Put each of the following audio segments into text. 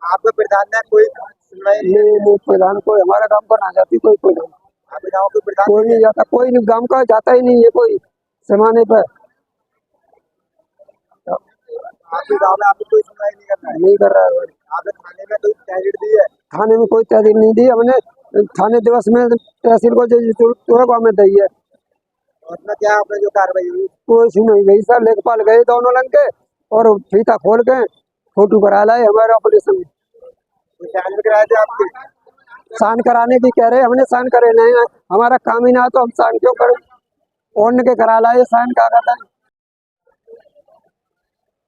आपके प्रधान ने कोई नहीं, प्रधान कोई हमारा काम पर आ जाती कोई कोई नहीं। आपके गाँव के प्रधान कोई नहीं जाता, कोई नहीं गाँव का जाता ही नहीं है कोई जमाने पर। आपके गाँव में आपको कोई सुनवाई नहीं कर रहा है? नहीं कर रहा है। आपने थाने में कोई तहरीर दी है? थाने में कोई तहरीर नहीं दी हमने। थाने दिवस में तहसील को जो हमें दी है। उसमें क्या आपने जो कार्रवाई हुई? कोई सुनाई गई सर, लेखपाल गए दोनों लंग के और फीता खोल के फोटो करा लाए हमारे ऑपरेशन में। साइन कराए थे आपके? साइन कराने की कह रहे, हमने साइन करे नहीं, हमारा काम ही ना तो हम साइन क्यों करें? और के करा लाए साइन का कहता है।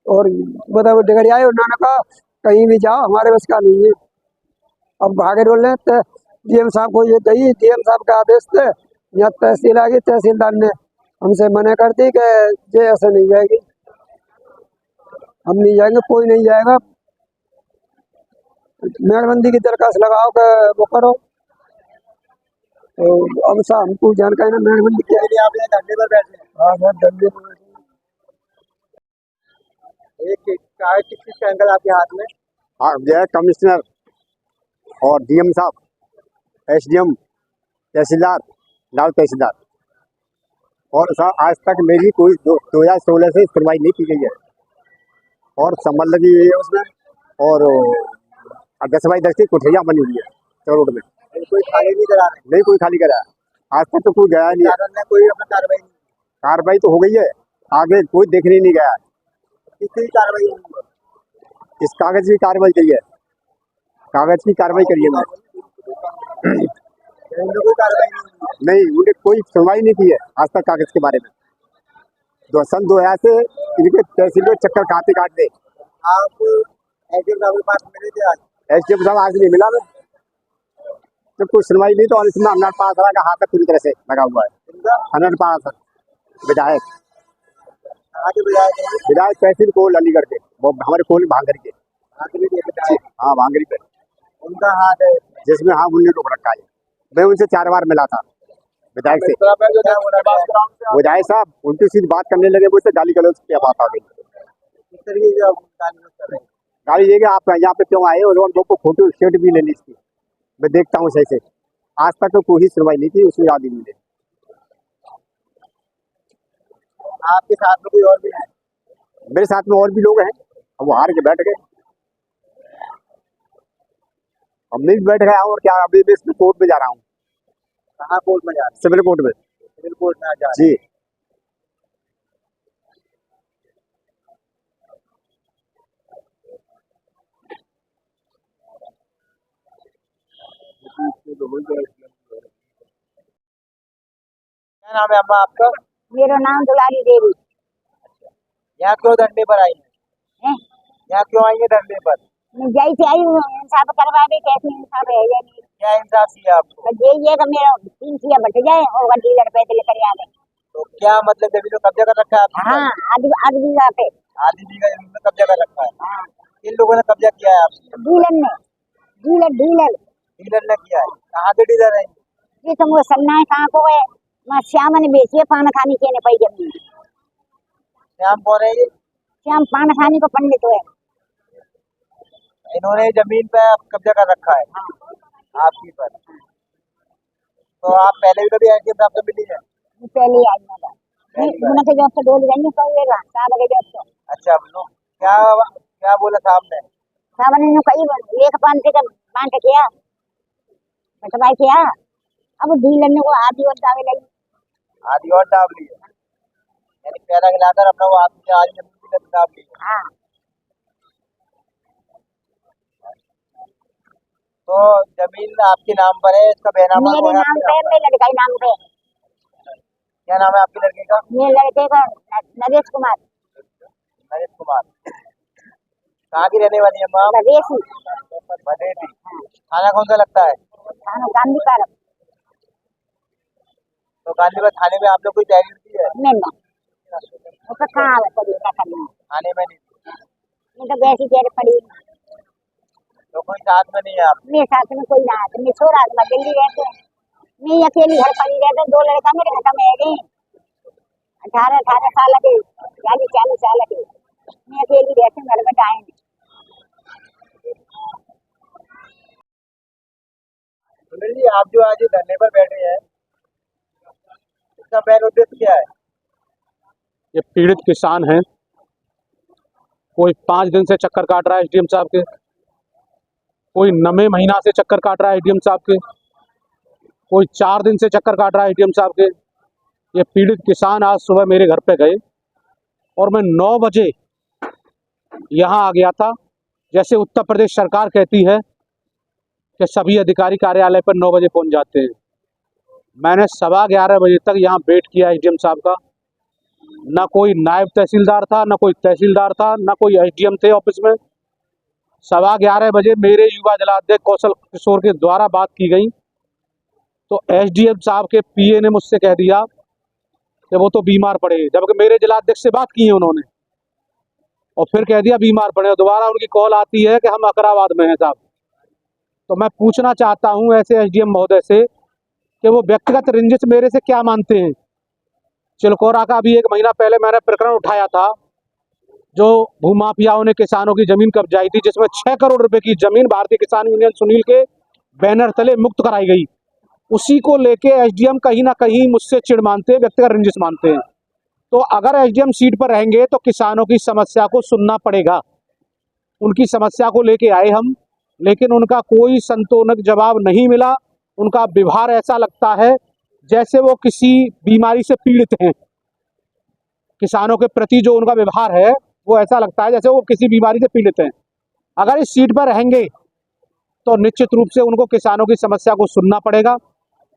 और बताओ डगड़िया उन्होंने कहा कहीं भी जाओ हमारे बस का नहीं है। अब भागे रोल रहे डीएम साहब को ये दी, डीएम साहब का आदेश थे, यहाँ तहसील आ गई, तहसीलदार ने हमसे मना कर दी कि ये ऐसे नहीं जाएगी, हम नहीं जाएंगे, कोई नहीं जाएगा। मेड़बंदी की दरखास्त लगाओ कि वो करो। तो अब साहब हमको जानकारी ना मेड़बंदी क्या है। आप यहाँ धरने पर बैठे? हाँ सर, धरने पर बैठे। किस चीज का एंगल आपके हाथ में? हाँ, यह कमिश्नर और डीएम साहब, एसडीएम, तहसीलदार, नायब तहसीलदार और साहब आज तक मेरी कोई 2016 से सुनवाई नहीं की गई है और संबल लगी हुई है उसमें और 10x10 की कोठरियाँ बनी हुई है रोड में। कोई खाली नहीं करा रहे? नहीं कोई खाली करा, आज तक तो कोई गया नहीं। कोई अपना कार्रवाई तो हो गई है, आगे कोई देखने नहीं गया है। किसकी कार्रवाई हुई? इस कागज की कार्रवाई करी है, कागज की कार्रवाई करी है। कोई कार्रवाई नहीं, उन्हें कोई सुनवाई नहीं की है आज तक कागज के बारे में। सन 2000 से इनके तहसील में चक्कर काटते आप एसडीएम साहब के पास मिले थे आज? एसडीएम साहब आज नहीं मिला ना, जब कोई सुनवाई नहीं तो इसमें अनंत पासरा का हाथ पूरी तरह से लगा हुआ है। अनंत पासरा विधायक, विधायक तहसील कोल अलीगढ़ के, वो हमारे कोल भांगरी के। हाँ भांगरी पे उनका हाथ है जिसमें हाँ उन्होंने रोक रखा है। मैं उनसे 4 बार मिला था विधायक से। विधायक साहब उनकी सीधी बात करने लगे, मुझसे गाली गलौज की बात आ गई। गाली लेके आप यहाँ पे क्यों आए और उनको फोटो स्टेट भी लेनी इसकी, मैं देखता हूँ सही से। आज तक तो कोई सुनवाई नहीं थी, उसमें याद ही मिले। आपके साथ में कोई और भी है? मेरे साथ में और भी लोग हैं, वो हार के बैठ गए, अब मैं भी बैठ गया और क्या। अभी मैं इसमें कोर्ट में जा रहा हूँ। कहाँ कोर्ट में जा रहे हैं? सिविल कोर्ट में। सिविल कोर्ट में जा रहे हैं? जी। क्या नाम है अम्मा आपका? मेरा नाम दुलारी देवी। यहाँ क्यों धरने पर आई है? यहाँ क्यों आई है धरने पर? मैं जय से आई हूँ, इंसाफ करवा दे, कैसे इंसाफ है या नहीं? क्या इंसाफ चाहिए आपको? यही है कि मेरा 3 चीजें बट जाए और डीलर पैसे लेकर आ गए। तो क्या मतलब जमीन में कब्जा कर रखा है आपने? हाँ, आधी बीघा पे। आधी बीघा जमीन में कब्जा कर रखा है? हाँ। किन लोगों ने कब्जा किया है आपसे? डीलर ने, डीलर ने किया है? कहाँ के डीलर है? ये तो वो सन्ना है कहाँ को है, मैं श्याम ने बेची है पान खाने के ने पाई जमीन। श्याम कौन है ये? श्याम पान खाने को पंडित है। इन्होंने जमीन पे कब्जा कर रखा है? हाँ। आपकी पर? तो आप पहले भी कभी एसडीएम साहब से मिली है? पहले आई मैं तो जब से डोल गई पहले साहब के जब से। अच्छा, क्या बोला साहब ने? साहब ने कई लेख पान से बांट किया बट भाई क्या अब डीलर ने को आधी और दावे लगी। आधी और दाब ली है, यानी पैरा खिलाकर अपना वो आदमी आधी जमीन भी दाब ली है। हाँ तो जमीन आपके नाम पर है, इसका बैनामा मेरे वो है नाम आपके पे, नाम पर? मेरे लड़का के नाम पे। क्या नाम है आपके लड़के का? मेरे लड़के का नरेश कुमार नरेश कुमार। कहाँ की रहने वाली है माँ? बदेसी। बदेती। थाना कौन सा लगता है? थाना गांधी पार्क। तो गांधीनगर थाने में आप लोग कोई तहरीर दी है? नहीं उसका कहाँ आवे तरीका करना। थाने में नहीं दी। नहीं तो वैसी चेहरे पड़ी। तो कोई साथ में नहीं है आप? मेरे साथ में कोई ना है, मैं छोरा मैं दिल्ली रहते हैं, मैं अकेली घर पड़ी रहते, दो लड़का मेरे घर में है गए 18 साल के, 40 साल के, मैं अकेली रहते घर में आए। सुनील जी, आप जो आज ये धरने पर बैठे हैं, इसका मेन उद्देश्य क्या है? ये पीड़ित किसान हैं, कोई 5 दिन से चक्कर काट रहा है एसडीएम साहब के, कोई 9वें महीना से चक्कर काट रहा है एसडीएम साहब के, कोई 4 दिन से चक्कर काट रहा है एसडीएम साहब के। ये पीड़ित किसान आज सुबह मेरे घर पे गए और मैं 9 बजे यहाँ आ गया था। जैसे उत्तर प्रदेश सरकार कहती है कि सभी अधिकारी कार्यालय पर 9 बजे पहुँच जाते हैं, मैंने 11:15 बजे तक यहाँ वेट किया एसडीएम साहब का। ना कोई नायब तहसीलदार था, ना कोई तहसीलदार था, ना कोई एसडीएम थे ऑफिस में। 11:15 बजे मेरे युवा जलाध्यक्ष कौशल किशोर के द्वारा बात की गई तो एसडीएम साहब के पीए ने मुझसे कह दिया कि वो तो बीमार पड़े, जबकि मेरे जिलाध्यक्ष से बात की है उन्होंने और फिर कह दिया बीमार पड़े। और दोबारा उनकी कॉल आती है कि हम अकराबाद में हैं साहब। तो मैं पूछना चाहता हूं ऐसे एसडीएम महोदय से कि वो व्यक्तिगत रंजिश मेरे से क्या मानते हैं। चिलकोरा का भी 1 महीना पहले मैंने प्रकरण उठाया था, जो भूमाफियाओं ने किसानों की जमीन कब्जाई थी, जिसमें 6 करोड़ रुपए की जमीन भारतीय किसान यूनियन सुनील के बैनर तले मुक्त कराई गई। उसी को लेके एसडीएम कहीं ना कहीं मुझसे चिढ़ मानते हैं, व्यक्तिगत रंजिश मानते हैं। तो अगर एसडीएम सीट पर रहेंगे तो किसानों की समस्या को सुनना पड़ेगा। उनकी समस्या को लेके आए हम, लेकिन उनका कोई संतोषजनक जवाब नहीं मिला। उनका व्यवहार ऐसा लगता है जैसे वो किसी बीमारी से पीड़ित हैं। किसानों के प्रति जो उनका व्यवहार है वो ऐसा लगता है जैसे वो किसी बीमारी से पीड़ित हैं। अगर इस सीट पर रहेंगे तो निश्चित रूप से उनको किसानों की समस्या को सुनना पड़ेगा।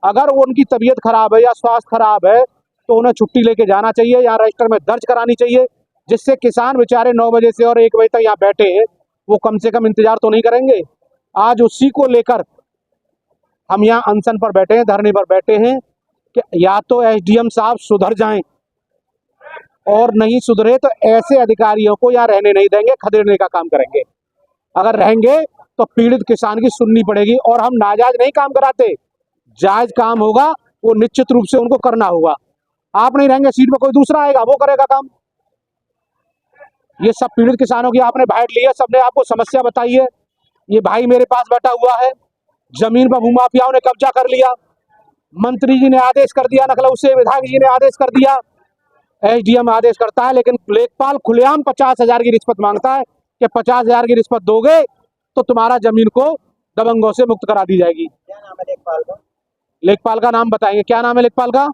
अगर उनकी तबीयत खराब है या स्वास्थ्य खराब है तो उन्हें छुट्टी लेके जाना चाहिए या रजिस्टर में दर्ज करानी चाहिए, जिससे किसान बेचारे 9 बजे से और 1 बजे तक यहाँ बैठे हैं, वो कम से कम इंतजार तो नहीं करेंगे। आज उसी को लेकर हम यहाँ अनशन पर बैठे हैं, धरने पर बैठे हैं कि या तो एसडीएम साहब सुधर जाएं और नहीं सुधरे तो ऐसे अधिकारियों को यहाँ रहने नहीं देंगे, खदेड़ने का काम करेंगे। अगर रहेंगे तो पीड़ित किसान की सुननी पड़ेगी। और हम नाजायज नहीं काम कराते, जायज काम होगा वो निश्चित रूप से उनको करना होगा। आप नहीं रहेंगे सीट पर, कोई दूसरा आएगा वो करेगा काम। ये सब पीड़ित किसानों की आपने बाइट ली है, सबने आपको समस्या बताई है। ये भाई मेरे पास बैठा हुआ है, जमीन पर भूमाफियाओं ने कब्जा कर लिया, मंत्री जी ने आदेश कर दिया, लखनऊ से विधायक जी ने आदेश कर दिया, एसडीएम आदेश करता है, लेकिन लेखपाल खुलेआम 50,000 की रिश्वत मांगता है कि 50,000 की रिश्वत दोगे तो तुम्हारा जमीन को दबंगों से मुक्त करा दी जाएगी। क्या नाम है लेखपाल का? लेखपाल का नाम बताएंगे, क्या नाम है लेखपाल का?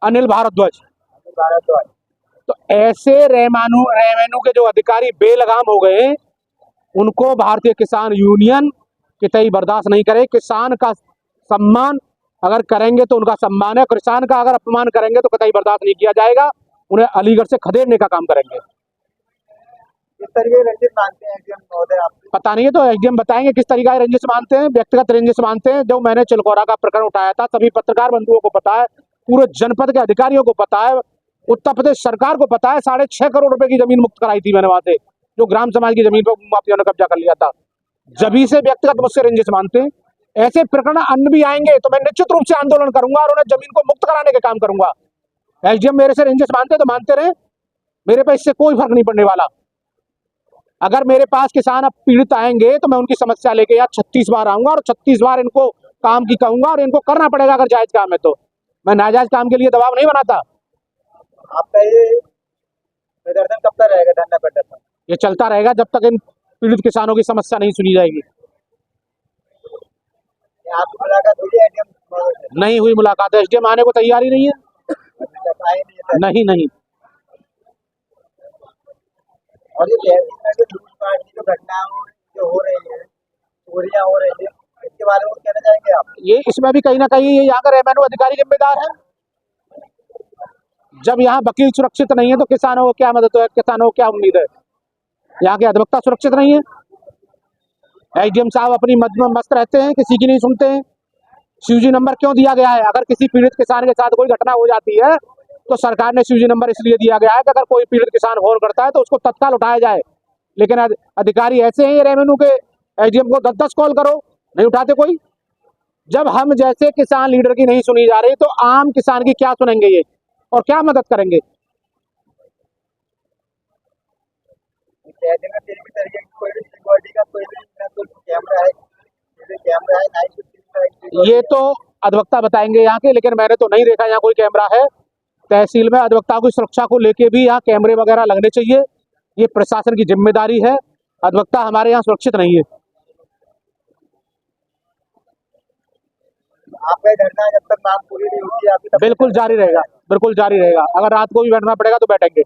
अनिल भारद्वाज। भारद्वाज। तो ऐसे रेवेन्यू के जो अधिकारी बेलगाम हो गए, उनको भारतीय किसान यूनियन कितई बर्दाश्त नहीं करे। किसान का सम्मान अगर करेंगे तो उनका सम्मान है, किसान का अगर अपमान करेंगे तो कतई बर्दाश्त नहीं किया जाएगा। उन्हें अलीगढ़ से खदेड़ने का काम करेंगे। किस तरीके की रंजिश मानते हैं एसडीएम महोदय आप? पता नहीं है, तो एसडीएम बताएंगे किस तरीका की रंजिश मानते हैं। व्यक्तिगत रंजिश मानते हैं। जो मैंने चिलकोरा का प्रकरण उठाया था, सभी पत्रकार बंधुओं को पता है, पूरे जनपद के अधिकारियों को पता है, उत्तर प्रदेश सरकार को पता है। 6.5 करोड़ रुपए की जमीन मुक्त कराई थी मैंने वहां से, जो ग्राम समाज की जमीन पर माफिया ने कब्जा कर लिया था। जभी से व्यक्तिगत मुझसे रंजिश मानते हैं। ऐसे प्रकरण अन्य भी आएंगे तो मैं निश्चित रूप से आंदोलन करूंगा और उन्हें जमीन को मुक्त कराने का काम करूंगा। एसडीएम मेरे से रंजिश मानते तो मानते रहे, मेरे पे इससे कोई फर्क नहीं पड़ने वाला। अगर मेरे पास किसान अब पीड़ित आएंगे तो मैं उनकी समस्या लेके यहाँ 36 बार आऊंगा और 36 बार इनको काम की कहूंगा और इनको करना पड़ेगा। अगर जायज काम है तो मैं नाजायज काम के लिए दबाव नहीं बनाता। आपका ये प्रदर्शन कब तक रहेगा, धरना प्रदर्शन? ये चलता रहेगा जब तक इन पीड़ित किसानों की समस्या नहीं सुनी जाएगी। आपकी मुलाकात हुई है एडीएम महोदय से? नहीं हुई मुलाकात, एसडीएम आने को तैयार ही नहीं है। आए नहीं है। नहीं नहीं। और ये तहसील में जो लूटपाट की जो घटनाएं जो हो रही है, चोरियां हो रही है, इसके बारे में कहना चाहेंगे आप? ये इसमें भी कहीं ना कहीं ये यहाँ का रेवेन्यू अधिकारी जिम्मेदार है। जब यहाँ वकील सुरक्षित नहीं है तो किसानों को क्या मदद है, किसानों को क्या उम्मीद है? यहाँ के अधिवक्ता सुरक्षित नहीं है। एसडीएम साहब अपनी मद में मस्त रहते हैं, किसी की नहीं सुनते हैं। सीयूजी नंबर क्यों दिया गया है? अगर किसी पीड़ित किसान के साथ कोई घटना हो जाती है तो सरकार ने सीयूजी नंबर इसलिए दिया गया है कि अगर कोई पीड़ित किसान फोन करता है तो उसको तत्काल उठाया जाए। लेकिन अधिकारी ऐसे हैं रेवेन्यू के, एसडीएम को 10-10 कॉल करो, नहीं उठाते कोई। जब हम जैसे किसान लीडर की नहीं सुनी जा रही तो आम किसान की क्या सुनेंगे ये, और क्या मदद करेंगे? तहसील में किसी भी तरीके की कोई भी सिक्योरिटी का कोई भी ना कोई कैमरा है, ना ही कुछ security। ये तो अधिवक्ता बताएंगे यहाँ के, लेकिन मैंने तो नहीं देखा यहाँ कोई कैमरा है। तहसील में अधिवक्ता की सुरक्षा को लेके भी यहाँ कैमरे वगैरह लगने चाहिए, ये प्रशासन की जिम्मेदारी है। अधिवक्ता हमारे यहाँ सुरक्षित नहीं है। आपका ये धरना जब तक मांग पूरी नहीं होती आपकी, बिल्कुल जारी रहेगा, बिल्कुल जारी रहेगा। अगर रात को भी बैठना पड़ेगा तो बैठेंगे।